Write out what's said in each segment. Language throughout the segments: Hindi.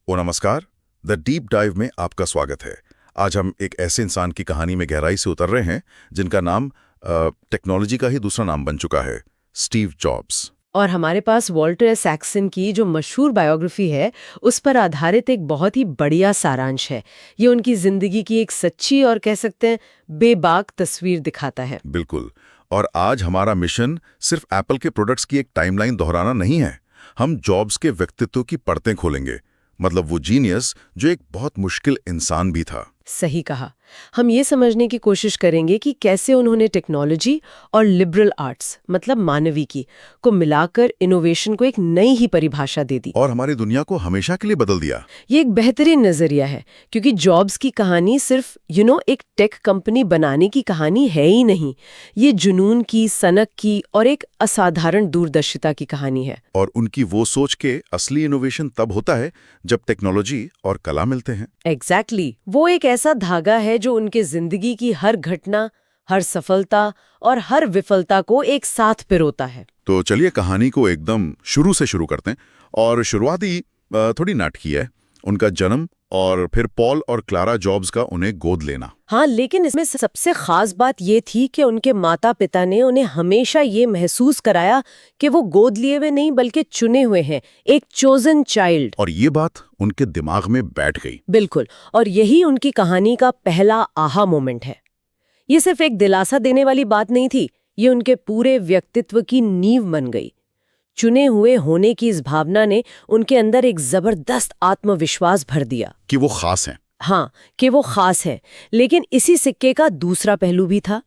ओ नमस्कार। द डीप डाइव में आपका स्वागत है। आज हम एक ऐसे इंसान की कहानी में गहराई से उतर रहे हैं जिनका नाम टेक्नोलॉजी का ही दूसरा नाम बन चुका है, स्टीव जॉब्स। और हमारे पास वॉल्टर इसैक्सन की जो मशहूर बायोग्राफी है उस पर आधारित एक बहुत ही बढ़िया सारांश है। ये उनकी जिंदगी की एक सच्ची और कह सकते हैं बेबाक तस्वीर दिखाता है। बिल्कुल। और आज हमारा मिशन सिर्फ एप्पल के प्रोडक्ट्स की एक टाइमलाइन दोहराना नहीं है। हम जॉब्स के व्यक्तित्व की परतें खोलेंगे, मतलब वो जीनियस जो एक बहुत मुश्किल इंसान भी था। सही कहा। हम ये समझने की कोशिश करेंगे कि कैसे उन्होंने टेक्नोलॉजी और लिबरल आर्ट्स मतलब मानविकी को मिलाकर इनोवेशन को एक नई ही परिभाषा दे दी और हमारी दुनिया को हमेशा के लिए बदल दिया। ये एक बेहतरीन नजरिया है क्योंकि जॉब्स की कहानी सिर्फ एक टेक कंपनी बनाने की कहानी है ही नहीं। ये जुनून की, सनक की और एक असाधारण दूरदर्शिता की कहानी है। और उनकी वो सोच के असली इनोवेशन तब होता है जब टेक्नोलॉजी और कला मिलते हैं। एग्जैक्टली वो एक ऐसा धागा है जो उनके जिंदगी की हर घटना, हर सफलता और हर विफलता को एक साथ पिरोता है। तो चलिए कहानी को एकदम शुरू से शुरू करते हैं। और शुरुआती थोड़ी नाटकीय है। उनका जन्म और फिर पॉल और क्लारा जॉब्स का उन्हें गोद लेना। हाँ, लेकिन इसमें सबसे खास बात ये थी कि उनके माता पिता ने उन्हें हमेशा ये महसूस कराया कि वो गोद लिए हुए नहीं बल्कि चुने हुए हैं, एक चोजन चाइल्ड। और ये बात उनके दिमाग में बैठ गई। बिल्कुल। और यही उनकी कहानी का पहला आहा मोमेंट है। ये सिर्फ एक दिलासा देने वाली बात नहीं थी, ये उनके पूरे व्यक्तित्व की नींव बन गई। चुने हुए होने की इस भावना ने उनके अंदर एक जबरदस्त आत्मविश्वास भर दिया कि वो खास हैं। हाँ, कि वो खास है। लेकिन इसी सिक्के का दूसरा पहलू भी था,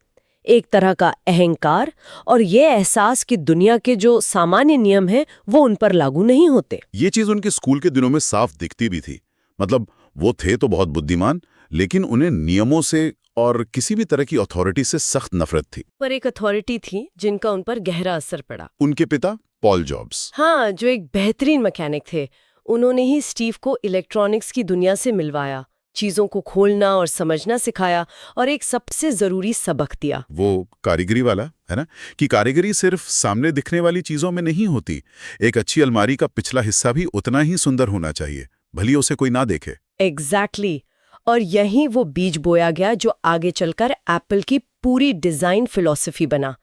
एक तरह का अहंकार और ये एहसास कि दुनिया के जो सामान्य नियम हैं वो उन पर लागू नहीं होते। ये चीज उनके स्कूल के दिनों में साफ दिखती भी थी। मतलब वो थे तो बहुत बुद्धिमान, लेकिन उन्हें नियमों से और किसी भी तरह की अथॉरिटी से सख्त नफरत थी। पर एक अथॉरिटी थी जिनका उन पर गहरा असर पड़ा। उनके पिता पॉल जॉब्स। हाँ, जो एक बेहतरीन मैकेनिक थे। उन्होंने ही स्टीव को इलेक्ट्रॉनिक्स की दुनिया से मिलवाया, चीजों को खोलना और समझना सिखाया और एक सबसे जरूरी सबक दिया, वो कारीगरी वाला, है ना, कि कारीगरी सिर्फ सामने दिखने वाली चीजों में नहीं होती। एक अच्छी अलमारी का पिछला हिस्सा भी उतना ही सुंदर होना चाहिए, भले उसे कोई ना देखे। एग्जैक्टली। और यहीं वो बीज बोया गया जो आगे चलकर एप्पल की पूरी डिजाइन फिलॉसफी बना।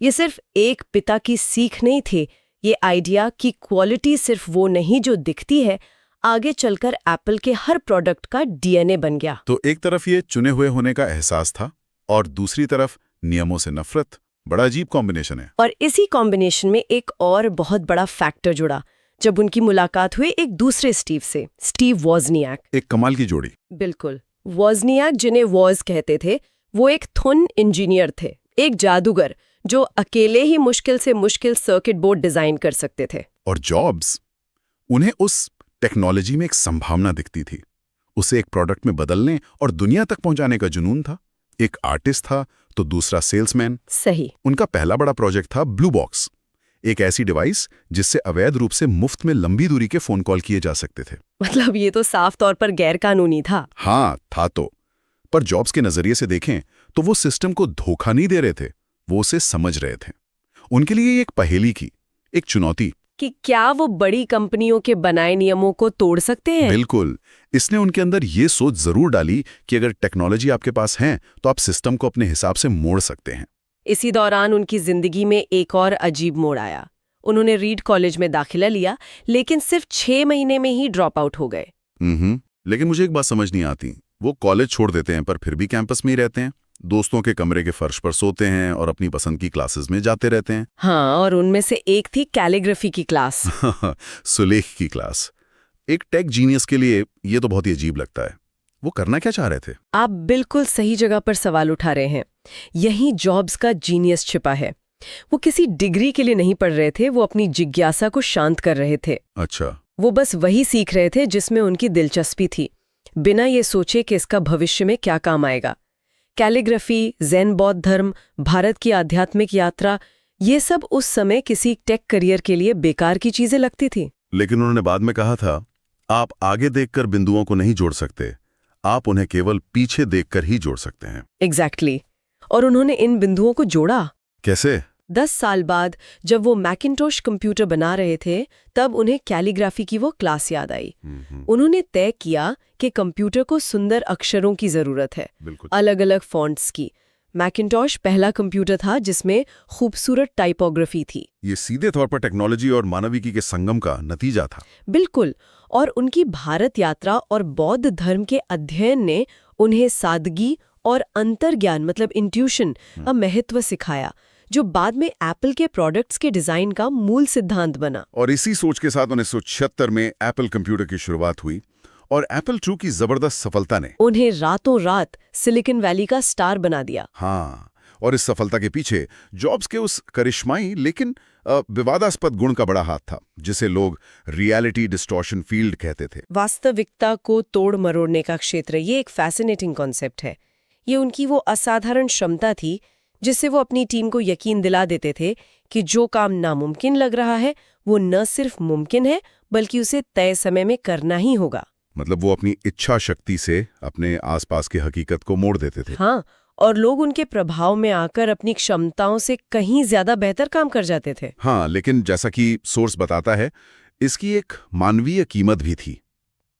ये सिर्फ एक पिता की सीख नहीं थी, ये आइडिया कि क्वालिटी सिर्फ वो नहीं जो दिखती है, आगे चलकर एप्पल के हर प्रोडक्ट का डीएनए बन गया। तो एक तरफ ये चुने हुए होने का एहसास था और दूसरी तरफ नियमों से नफरत। बड़ा अजीब कॉम्बिनेशन है। और इसी कॉम्बिनेशन में एक और बहुत बड़ा फैक्टर जुड़ा जब उनकी मुलाकात हुई एक दूसरे स्टीव से, स्टीव वॉज़नियाक। एक कमाल की जोड़ी। बिल्कुल। वॉज़नियाक, जिन्हें वॉज कहते थे, वो एक थुन इंजीनियर थे, एक जादूगर जो अकेले ही मुश्किल से मुश्किल सर्किट बोर्ड डिजाइन कर सकते थे। और जॉब्स, उन्हें उस टेक्नोलॉजी में एक संभावना दिखती थी। उसे एक प्रोडक्ट में बदलने और दुनिया तक पहुंचाने का जुनून था। एक आर्टिस्ट था तो दूसरा सेल्समैन। सही। उनका पहला बड़ा प्रोजेक्ट था ब्लू बॉक्स, एक ऐसी डिवाइस जिससे अवैध रूप से मुफ्त में लंबी दूरी के फोन कॉल किए जा सकते थे। मतलब ये तो साफ तौर पर गैर कानूनी था। हाँ था तो, पर जॉब्स के नजरिए से देखें तो वो सिस्टम को धोखा नहीं दे रहे थे, वो उसे समझ रहे थे। उनके लिए एक पहेली की, एक चुनौती कि क्या वो बड़ी कंपनियों के बनाए नियमों को तोड़ सकते हैं। बिल्कुल। इसने उनके अंदर ये सोच जरूर डाली कि अगर टेक्नोलॉजी आपके पास है तो आप सिस्टम को अपने हिसाब से मोड़ सकते हैं। इसी दौरान उनकी जिंदगी में एक और अजीब मोड़ आया। उन्होंने रीड कॉलेज में दाखिला लिया, लेकिन सिर्फ 6 महीने में ही ड्रॉप आउट हो गए। लेकिन मुझे एक बात समझ नहीं आती, वो कॉलेज छोड़ देते हैं पर फिर भी कैंपस में ही रहते हैं, दोस्तों के कमरे के फर्श पर सोते हैं और अपनी पसंद की क्लासेस में जाते रहते हैं। हाँ, और उनमें से एक थी कैलीग्राफी की क्लास। सुलेख की क्लास। एक टेक जीनियस के लिए ये तो बहुत ही अजीब लगता है। वो करना क्या चाह रहे थे? आप बिल्कुल सही जगह पर सवाल उठा रहे हैं। यही जॉब्स का जीनियस छिपा है। वो किसी डिग्री के लिए नहीं पढ़ रहे थे, वो अपनी जिज्ञासा को शांत कर रहे थे। अच्छा। वो बस वही सीख रहे थे जिसमें उनकी दिलचस्पी थी, बिना ये सोचे कि इसका भविष्य में क्या काम आएगा। कैलीग्राफी, ज़ेन बौद्ध धर्म, भारत की आध्यात्मिक यात्रा, ये सब उस समय किसी टेक करियर के लिए बेकार की चीजें लगती थी। लेकिन उन्होंने बाद में कहा था, आप आगे देखकर बिंदुओं को नहीं जोड़ सकते, आप उन्हें केवल पीछे देखकर ही जोड़ सकते हैं। एग्जैक्टली। और उन्होंने इन बिंदुओं को जोड़ा। कैसे? 10 साल बाद जब वो मैकिन्टोश कंप्यूटर बना रहे थे तब उन्हें कैलीग्राफी की वो क्लास याद आई। उन्होंने तय किया कि कंप्यूटर को सुंदर अक्षरों की जरूरत है, अलग-अलग फॉन्ट्स की। मैकिन्टोश पहला कंप्यूटर था जिसमें खूबसूरत टाइपोग्राफी थी। ये सीधे तौर पर टेक्नोलॉजी और मानविकी के संगम का नतीजा था। बिल्कुल, और उनकी भारत यात्रा और बौद्ध धर्म के अध्ययन ने उन्हें सादगी और अंतर्ज्ञान मतलब इंट्यूशन का महत्व सिखाया, जो बाद में एप्पल के प्रोडक्ट्स के डिजाइन का मूल सिद्धांत बना। और इसी सोच के साथ 1976 में एप्पल कंप्यूटर की शुरुआत हुई और एप्पल II की जबरदस्त सफलता ने उन्हें रातों रात सिलिकॉन वैली का स्टार बना दिया। हाँ, और इस सफलता के पीछे जॉब्स के उस करिश्माई लेकिन विवादास्पद गुण का बड़ा हाथ था, जिसे लोग रियलिटी डिस्टॉर्शन फील्ड कहते थे। वास्तविकता को तोड़ मरोड़ने का क्षेत्र, ये एक फैसिनेटिंग कॉन्सेप्ट है। ये उनकी वो असाधारण क्षमता थी जिससे वो अपनी टीम को यकीन दिला देते थे कि जो काम नामुमकिन लग रहा है वो न सिर्फ मुमकिन है बल्कि उसे तय समय में करना ही होगा। मतलब वो अपनी इच्छा शक्ति से अपने आसपास की हकीकत को मोड़ देते थे। हाँ, और लोग उनके प्रभाव में आकर अपनी क्षमताओं से कहीं ज्यादा बेहतर काम कर जाते थे। हाँ, लेकिन जैसा कि सोर्स बताता है, इसकी एक मानवीय कीमत भी थी।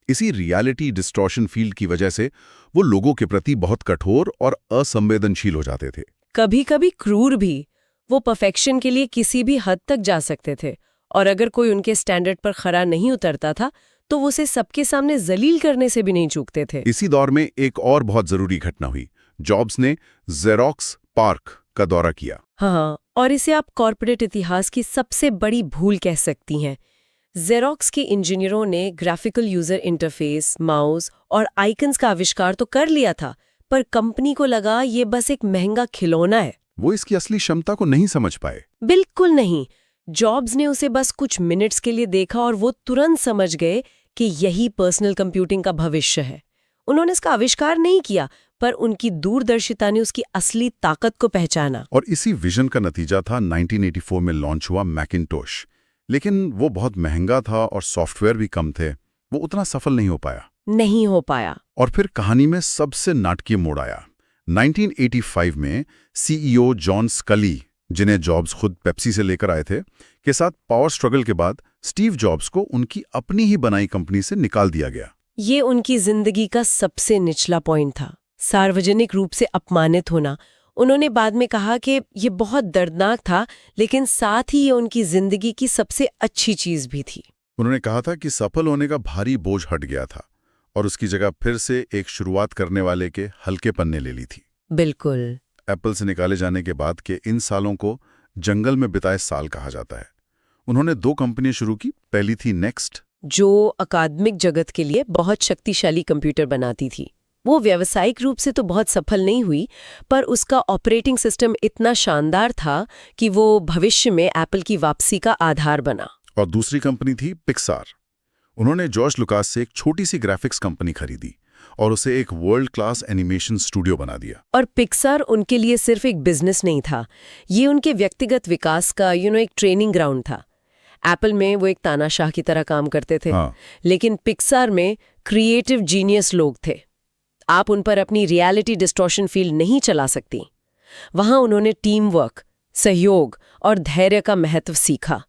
इसी रियलिटी डिस्टॉर्शन फील्ड की वजह से वो लोगों के प्रति बहुत कठोर और असंवेदनशील हो जाते थे, कभी-कभी क्रूर भी। वो परफेक्शन के लिए किसी भी हद तक जा सकते थे, और अगर कोई उनके स्टैंडर्ड पर खरा नहीं उतरता था तो वो उसे सबके सामने जलील करने से भी नहीं चूकते थे। इसी दौर में एक और बहुत जरूरी घटना हुई। जॉब्स ने जेरोक्स पार्क का दौरा किया। हाँ, और इसे आप कॉर्पोरेट इतिहास की सबसे बड़ी भूल कह सकती हैं। जेरोक्स के इंजीनियरों ने ग्राफिकल यूजर इंटरफेस, माउस और आइकन्स का आविष्कार तो कर लिया था, पर कंपनी को लगा ये बस एक महंगा खिलौना है। वो इसकी असली क्षमता को नहीं समझ पाए। बिल्कुल नहीं। जॉब्स ने उसे बस कुछ मिनट्स के लिए देखा और वो तुरंत समझ गए कि यही पर्सनल कंप्यूटिंग का भविष्य है। उन्होंने इसका आविष्कार नहीं किया, पर उनकी दूरदर्शिता ने उसकी असली ताकत को पहचाना। और इसी विजन का नतीजा था 1984 में लॉन्च हुआ मैकिन्टोश। लेकिन वो बहुत महंगा था और सॉफ्टवेयर भी कम थे, वो उतना सफल नहीं हो पाया। और फिर कहानी में सबसे नाटकीय मोड़ आया। 1985 में CEO जॉन स्कली, जिन्हें जॉब्स खुद पेप्सी से लेकर आए थे, के साथ पावर स्ट्रगल के बाद स्टीव जॉब्स को उनकी अपनी ही बनाई कंपनी से निकाल दिया गया। ये उनकी जिंदगी का सबसे निचला पॉइंट था, सार्वजनिक रूप से अपमानित होना। उन्होंने बाद में कहा कि ये बहुत दर्दनाक था, लेकिन साथ ही ये उनकी जिंदगी की सबसे अच्छी चीज भी थी। उन्होंने कहा था कि सफल होने का भारी बोझ हट गया था और उसकी जगह फिर से एक शुरुआत करने वाले के हल्के पन्ने ले ली थी। बिल्कुल। एप्पल से निकाले जाने के बाद के इन सालों को जंगल में बिताए साल कहा जाता है। उन्होंने 2 कंपनियां शुरू की। पहली थी नेक्स्ट, जो अकादमिक जगत के लिए बहुत शक्तिशाली कंप्यूटर बनाती थी। वो व्यावसायिक रूप से तो बहुत सफल नहीं हुई, पर उसका ऑपरेटिंग सिस्टम इतना शानदार था कि वो भविष्य में एप्पल की वापसी का आधार बना। और दूसरी कंपनी थी पिक्सार। उन्होंने जॉर्ज लुकास से एक छोटी सी ग्राफिक्स कंपनी खरीदी और उसे एक वर्ल्ड क्लास एनिमेशन स्टूडियो बना दिया। और पिक्सार उनके लिए सिर्फ एक बिजनेस नहीं था, ये उनके व्यक्तिगत विकास का एक ट्रेनिंग ग्राउंड था। एप्पल में वो एक तानाशाह की तरह काम करते थे, हाँ। लेकिन पिक्सार में क्रिएटिव जीनियस लोग थे। आप उन पर अपनी रियलिटी डिस्टॉर्शन फील्ड नहीं चला सकती। वहां उन्होंने टीम वर्क, सहयोग और धैर्य का महत्व सीखा।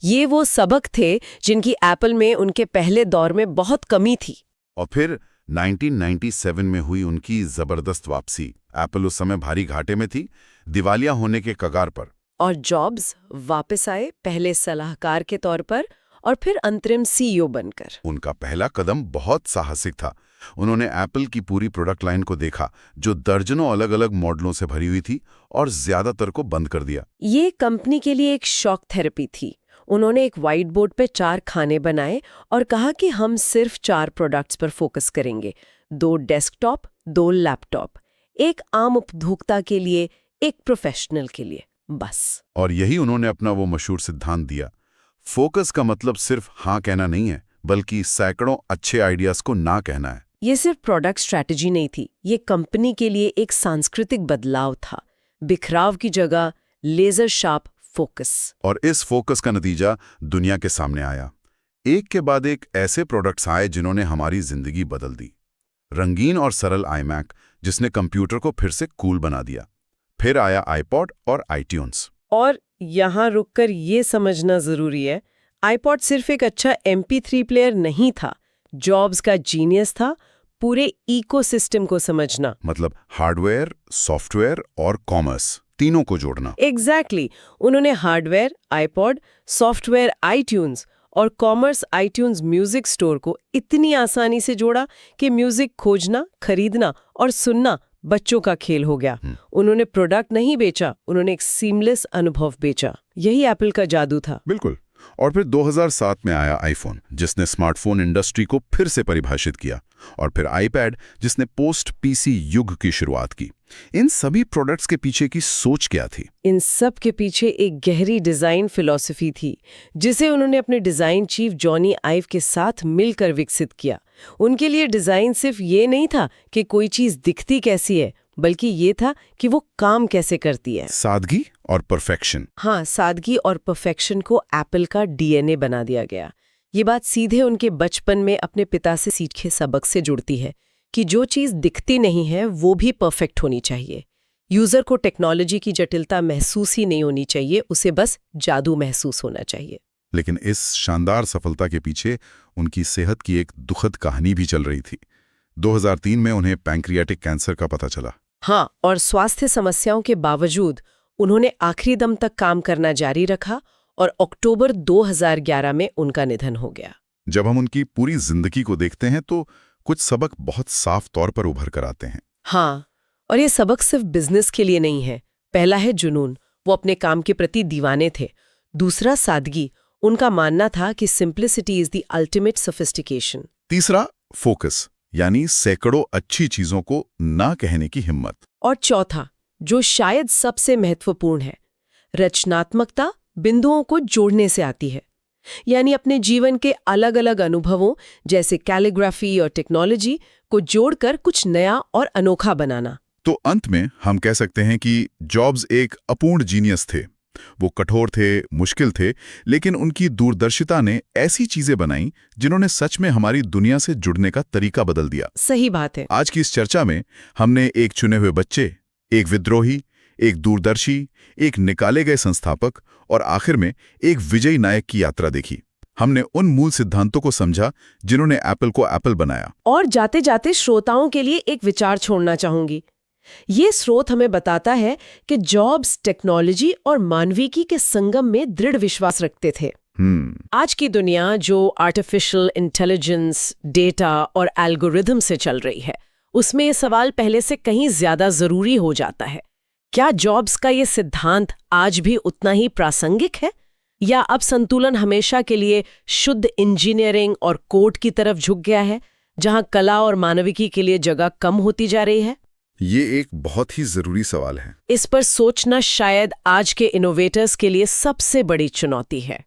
ये वो सबक थे जिनकी एप्पल में उनके पहले दौर में बहुत कमी थी। और फिर 1997 में हुई उनकी जबरदस्त वापसी। एप्पल उस समय भारी घाटे में थी, दिवालिया होने के कगार पर। और जॉब्स वापस आए, पहले सलाहकार के तौर पर और फिर अंतरिम CEO बनकर। उनका पहला कदम बहुत साहसिक था। उन्होंने एप्पल की पूरी प्रोडक्ट लाइन को देखा, जो दर्जनों अलग अलग मॉडलों से भरी हुई थी, और ज्यादातर को बंद कर दिया। ये कंपनी के लिए एक शॉक थेरेपी थी। उन्होंने एक व्हाइट बोर्ड पे 4 खाने बनाए और कहा कि हम सिर्फ 4 प्रोडक्ट्स पर फोकस करेंगे, 2 डेस्कटॉप, 2 लैपटॉप, एक आम उपभोक्ता के लिए, एक प्रोफेशनल के लिए, बस। और यही उन्होंने अपना वो मशहूर सिद्धांत दिया। फोकस का मतलब सिर्फ हाँ कहना नहीं है, बल्कि सैकड़ों अच्छे आइडियाज को ना कहना है। ये सिर्फ प्रोडक्ट स्ट्रैटेजी नहीं थी, ये कंपनी के लिए एक सांस्कृतिक बदलाव था। बिखराव की जगह लेजर शार्प फोकस। और इस फोकस का नतीजा दुनिया के सामने आया। एक के बाद एक ऐसे प्रोडक्ट्स आए जिन्होंने हमारी जिंदगी बदल दी। रंगीन और सरल iMac, जिसने कंप्यूटर को फिर से कूल बना दिया। फिर आया iPod और iTunes। और यहाँ रुककर ये समझना जरूरी है, आईपॉड सिर्फ एक अच्छा MP3 प्लेयर नहीं था, जॉब्स का जीनियस था पूरे इकोसिस्टम को समझना। मतलब हार्डवेयर, सॉफ्टवेयर और कॉमर्स तीनों को जोड़ना। एग्जैक्टली उन्होंने हार्डवेयर आईपॉड, सॉफ्टवेयर iTunes और कॉमर्स iTunes म्यूजिक स्टोर को इतनी आसानी से जोड़ा कि म्यूजिक खोजना, खरीदना और सुनना बच्चों का खेल हो गया। उन्होंने प्रोडक्ट नहीं बेचा, उन्होंने एक सीमलेस अनुभव बेचा। यही एप्पल का जादू था। बिल्कुल। और फिर 2007 में आया आईफोन, जिसने स्मार्टफोन इंडस्ट्री को फिर से परिभाषित किया, और फिर आईपैड, जिसने पोस्ट पीसी युग की शुरुआत की। इन सभी प्रोडक्ट्स के पीछे की सोच क्या थी? इन सब के पीछे एक गहरी डिजाइन फिलॉसफी थी, जिसे उन्होंने अपने डिजाइन चीफ जॉनी आइव के साथ मिलकर विकसित किया। उनके लिए डिजाइन सिर्फ ये नहीं था कि कोई चीज दिखती कैसी है, बल्कि ये था कि वो काम कैसे करती है। सादगी और परफेक्शन। हाँ, सादगी और परफेक्शन को एप्पल का DNA बना दिया गया। ये बात सीधे उनके बचपन में अपने पिता से सीखे सबक से जुड़ती है कि जो चीज़ दिखती नहीं है वो भी परफेक्ट होनी चाहिए। यूज़र को टेक्नोलॉजी की जटिलता महसूस ही नहीं होनी चाहिए, उसे बस जादू महसूस होना चाहिए। लेकिन इस शानदार सफलता के पीछे उनकी सेहत की एक दुखद कहानी भी चल रही थी। 2003 में उन्हें पैंक्रियाटिक कैंसर का पता चला। हाँ, और स्वास्थ्य समस्याओं के बावजूद उन्होंने आखिरी दम तक काम करना जारी रखा और अक्टूबर 2011 में उनका निधन हो गया। जब हम उनकी पूरी जिंदगी को देखते हैं तो कुछ सबक बहुत साफ तौर पर उभर कर आते हैं। हाँ, और ये सबक सिर्फ बिजनेस के लिए नहीं है। पहला है जुनून, वो अपने काम के प्रति दीवाने थे। दूसरा सादगी, उनका मानना था कि simplicity is the ultimate sophistication. तीसरा फोकस, यानी सैकड़ों अच्छी चीजों को ना कहने की हिम्मत। और चौथा, जो शायद सबसे महत्वपूर्ण है, रचनात्मकता बिंदुओं को जोड़ने से आती है। यानी अपने जीवन के अलग अलग अनुभवों जैसे कैलीग्राफी और टेक्नोलॉजी को जोड़कर कुछ नया और अनोखा बनाना। तो अंत में हम कह सकते हैं कि जॉब्स एक अपूर्ण जीनियस थे। वो कठोर थे, मुश्किल थे, लेकिन उनकी दूरदर्शिता ने ऐसी चीजें बनाई जिन्होंने सच में हमारी दुनिया से जुड़ने का तरीका बदल दिया। सही बात है। आज की इस चर्चा में हमने एक चुने हुए बच्चे, एक विद्रोही, एक दूरदर्शी, एक निकाले गए संस्थापक और आखिर में एक विजयी नायक की यात्रा देखी। हमने उन मूल सिद्धांतों को समझा जिन्होंने एप्पल को एप्पल बनाया। और जाते जाते श्रोताओं के लिए एक विचार छोड़ना चाहूंगी। ये स्रोत हमें बताता है कि जॉब्स टेक्नोलॉजी और मानविकी के संगम में दृढ़ विश्वास रखते थे। आज की दुनिया जो आर्टिफिशियल इंटेलिजेंस, डेटा और एल्गोरिथम से चल रही है, उसमें ये सवाल पहले से कहीं ज्यादा जरूरी हो जाता है। क्या जॉब्स का ये सिद्धांत आज भी उतना ही प्रासंगिक है, या अब संतुलन हमेशा के लिए शुद्ध इंजीनियरिंग और कोड की तरफ झुक गया है, जहां कला और मानविकी के लिए जगह कम होती जा रही है? ये एक बहुत ही जरूरी सवाल है। इस पर सोचना शायद आज के इनोवेटर्स के लिए सबसे बड़ी चुनौती है।